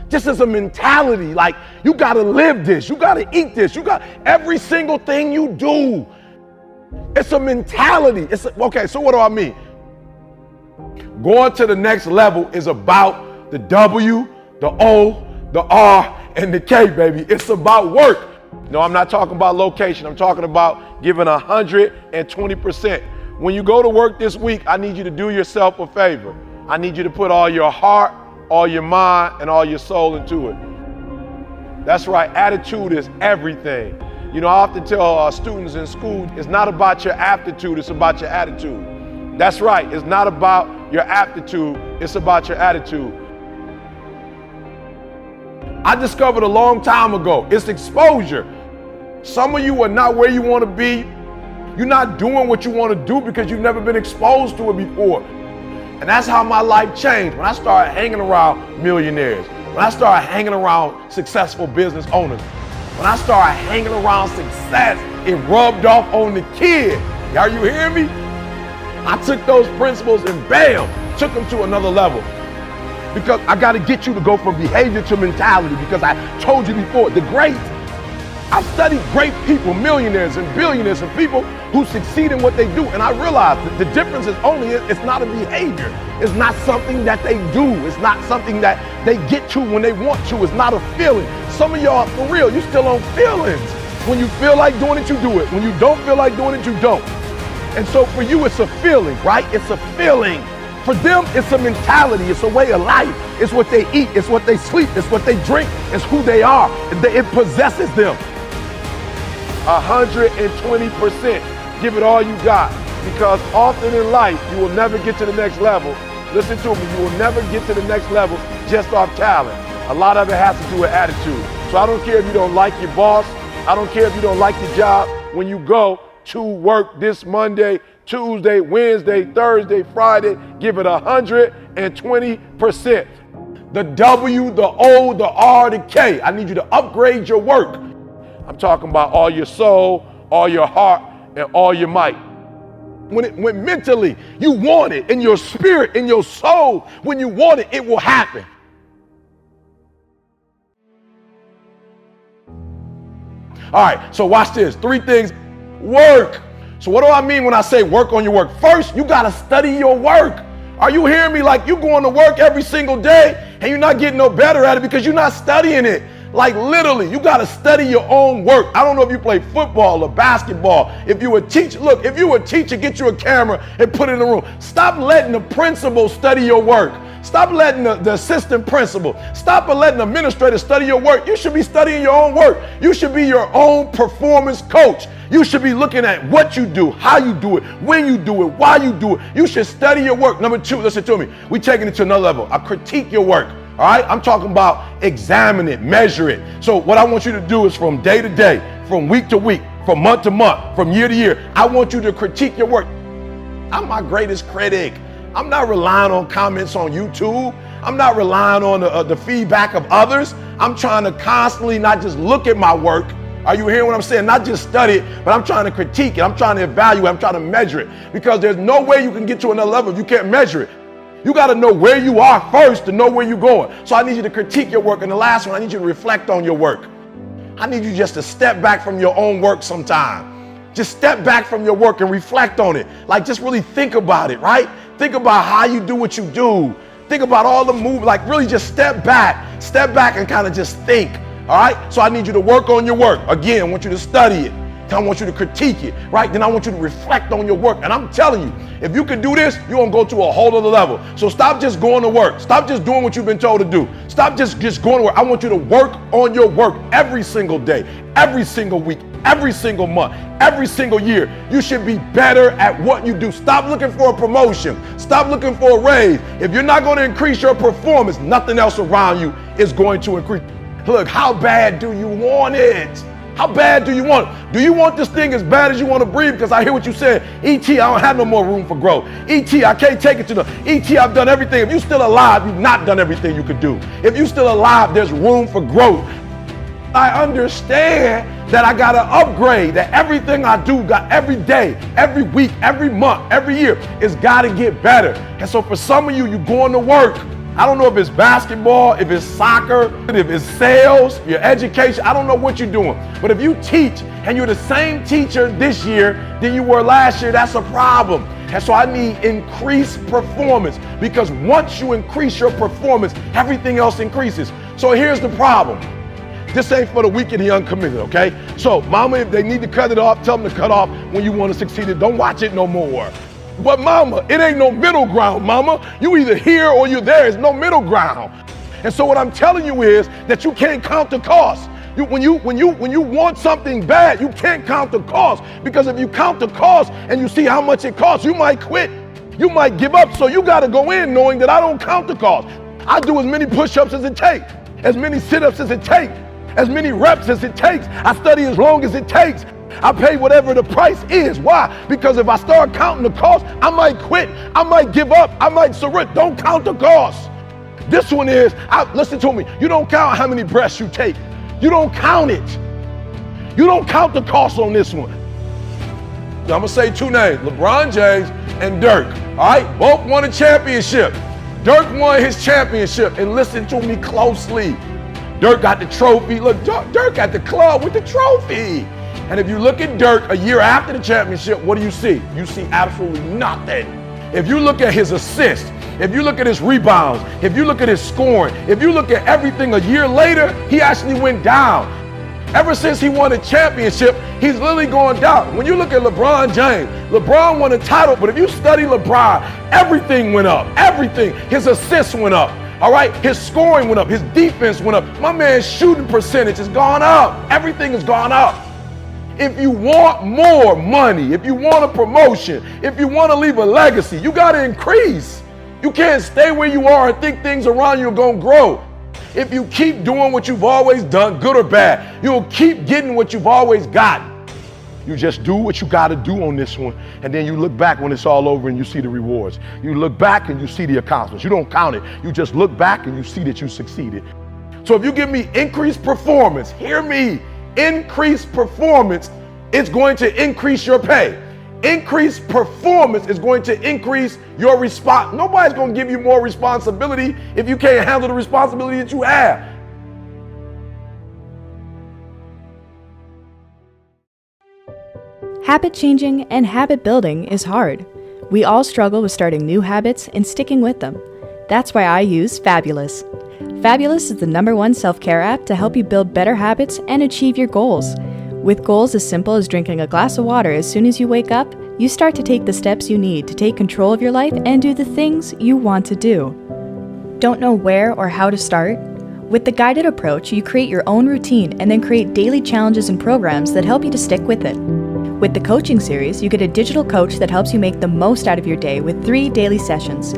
Just as a mentality, like you gotta live this, you gotta eat this, you got every single thing you do. It's a mentality. Okay, so what do I mean? Going to the next level is about the W, the O, the R, and the K, baby. It's about work. No, I'm not talking about location. I'm talking about giving 120%. When you go to work this week, I need you to do yourself a favor. I need you to put all your heart, all your mind, and all your soul into it. That's right, attitude is everything. You know, I often tell students in school, it's not about your aptitude, it's about your attitude. That's right, it's not about your aptitude, it's about your attitude. I discovered a long time ago, it's exposure. Some of you are not where you want to be. You're not doing what you want to do because you've never been exposed to it before. And that's how my life changed when I started hanging around millionaires, when I started hanging around successful business owners, when I started hanging around success, it rubbed off on the kid. Are you hearing me? I took those principles and bam, took them to another level. Because I got to get you to go from behavior to mentality, because I told you before, the great, I've studied great people, millionaires and billionaires and people who succeed in what they do. And I realized that the difference is only, it's not a behavior. It's not something that they do. It's not something that they get to when they want to. It's not a feeling. Some of y'all, for real, you still on feelings. When you feel like doing it, you do it. When you don't feel like doing it, you don't. And so for you, it's a feeling, right? It's a feeling. For them, it's a mentality. It's a way of life. It's what they eat. It's what they sleep. It's what they drink. It's who they are. It possesses them. 120%. Give it all you got, because often in life you will never get to the next level. Listen to me, you will never get to the next level just off talent. A lot of it has to do with attitude. So I don't care if you don't like your boss. I don't care if you don't like the job. When you go to work this Monday, Tuesday, Wednesday, Thursday, Friday, give it 120%. The W, the O, the R, the K. I need you to upgrade your work. I'm talking about all your soul, all your heart, and all your might. When mentally you want it, in your spirit, in your soul, when you want it, it will happen. All right, so watch this. 3 things. Work. So what do I mean when I say work on your work? First, you got to study your work. Are you hearing me? Like, you going to work every single day and you're not getting no better at it because you're not studying it. Like, literally, you got to study your own work. I don't know if you play football or basketball. If you a teacher, look, if you a teacher, get you a camera and put it in the room. Stop letting the principal study your work. Stop letting the assistant principal, stop letting the administrator study your work. You should be studying your own work. You should be your own performance coach. You should be looking at what you do, how you do it, when you do it, why you do it. You should study your work. Number 2, listen to me. We're taking it to another level. I critique your work. All right, I'm talking about examine it, measure it. So what I want you to do is from day to day, from week to week, from month to month, from year to year, I want you to critique your work. I'm my greatest critic. I'm not relying on comments on YouTube. I'm not relying on the feedback of others. I'm trying to constantly not just look at my work. Are you hearing what I'm saying? Not just study it, but I'm trying to critique it. I'm trying to evaluate. I'm trying to measure it, because there's no way you can get to another level if you can't measure it. You got to know where you are first to know where you're going. So I need you to critique your work. And the last one, I need you to reflect on your work. I need you just to step back from your own work sometime. Just step back from your work and reflect on it. Like, just really think about it, right? Think about how you do what you do. Think about all the moves, like really just step back and kind of just think, all right? So I need you to work on your work. Again, I want you to study it. I want you to critique it, right? Then I want you to reflect on your work. And I'm telling you, if you can do this, you're going to go to a whole other level. So stop just going to work. Stop just doing what you've been told to do. Stop just going to work. I want you to work on your work every single day, every single week, every single month, every single year. You should be better at what you do. Stop looking for a promotion. Stop looking for a raise. If you're not going to increase your performance, nothing else around you is going to increase. Look, how bad do you want it? How bad do you want it? Do you want this thing as bad as you want to breathe? Because I hear what you said. E.T., I don't have no more room for growth. E.T., I can't take it to the E.T., I've done everything. If you're still alive, you've not done everything you could do. If you're still alive, there's room for growth. I understand that I got to upgrade, that everything I do, got every day, every week, every month, every year, it's got to get better. And so for some of you, you're going to work. I don't know if it's basketball, if it's soccer, if it's sales, your education. I don't know what you're doing. But if you teach and you're the same teacher this year than you were last year, that's a problem. And so I need increased performance, because once you increase your performance, everything else increases. So here's the problem. This ain't for the weak and the uncommitted, okay? So mama, if they need to cut it off, tell them to cut off when you want to succeed. Don't watch it no more. But mama, it ain't no middle ground, mama. You either here or you're there. There's no middle ground. And so what I'm telling you is that you can't count the cost. When you want something bad, you can't count the cost, because if you count the cost and you see how much it costs, you might quit. You might give up. So you got to go in knowing that I don't count the cost. I do as many push-ups as it takes, as many sit-ups as it takes, as many reps as it takes. I study as long as it takes. I pay whatever the price is. Why? Because if I start counting the cost, I might quit. I might give up. I might surrender. Don't count the cost. This one is, listen to me, you don't count how many breaths you take. You don't count it. You don't count the cost on this one. I'm going to say two names, LeBron James and Dirk. All right? Both won a championship. Dirk won his championship. And listen to me closely. Dirk got the trophy. Look, Dirk at the club with the trophy. And if you look at Dirk a year after the championship, what do you see? You see absolutely nothing. If you look at his assists, if you look at his rebounds, if you look at his scoring, if you look at everything a year later, he actually went down. Ever since he won a championship, he's literally gone down. When you look at LeBron James, LeBron won a title, but if you study LeBron, everything went up. Everything. His assists went up. All right? His scoring went up. His defense went up. My man's shooting percentage has gone up. Everything has gone up. If you want more money, if you want a promotion, if you want to leave a legacy, you got to increase. You can't stay where you are and think things around you are going to grow. If you keep doing what you've always done, good or bad, you'll keep getting what you've always gotten. You just do what you got to do on this one, and then you look back when it's all over and you see the rewards. You look back and you see the accomplishments. You don't count it. You just look back and you see that you succeeded. So if you give me increased performance, hear me, increased performance, it's going to increase your pay. Increased performance is going to increase your response. Nobody's going to give you more responsibility if you can't handle the responsibility that you have. Habit changing and habit building is hard. We all struggle with starting new habits and sticking with them. That's why I use Fabulous. Fabulous is the #1 self-care app to help you build better habits and achieve your goals. With goals as simple as drinking a glass of water as soon as you wake up, you start to take the steps you need to take control of your life and do the things you want to do. Don't know where or how to start? With the guided approach, you create your own routine and then create daily challenges and programs that help you to stick with it. With the coaching series, you get a digital coach that helps you make the most out of your day with 3 daily sessions.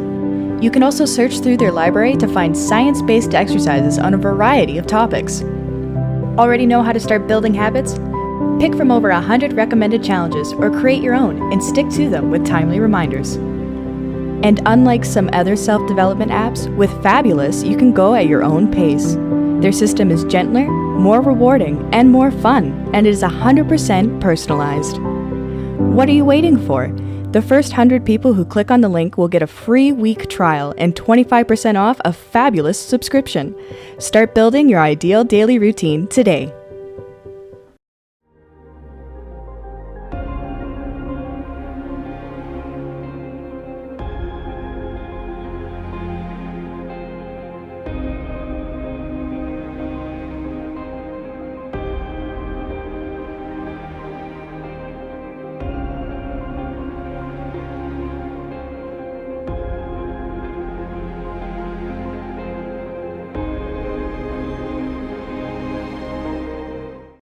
You can also search through their library to find science-based exercises on a variety of topics. Already know how to start building habits? Pick from over 100 recommended challenges or create your own and stick to them with timely reminders. And unlike some other self-development apps, with Fabulous, you can go at your own pace. Their system is gentler, more rewarding, and more fun, and it is 100% personalized. What are you waiting for? The first 100 people who click on the link will get a free week trial and 25% off a Fabulous subscription. Start building your ideal daily routine today.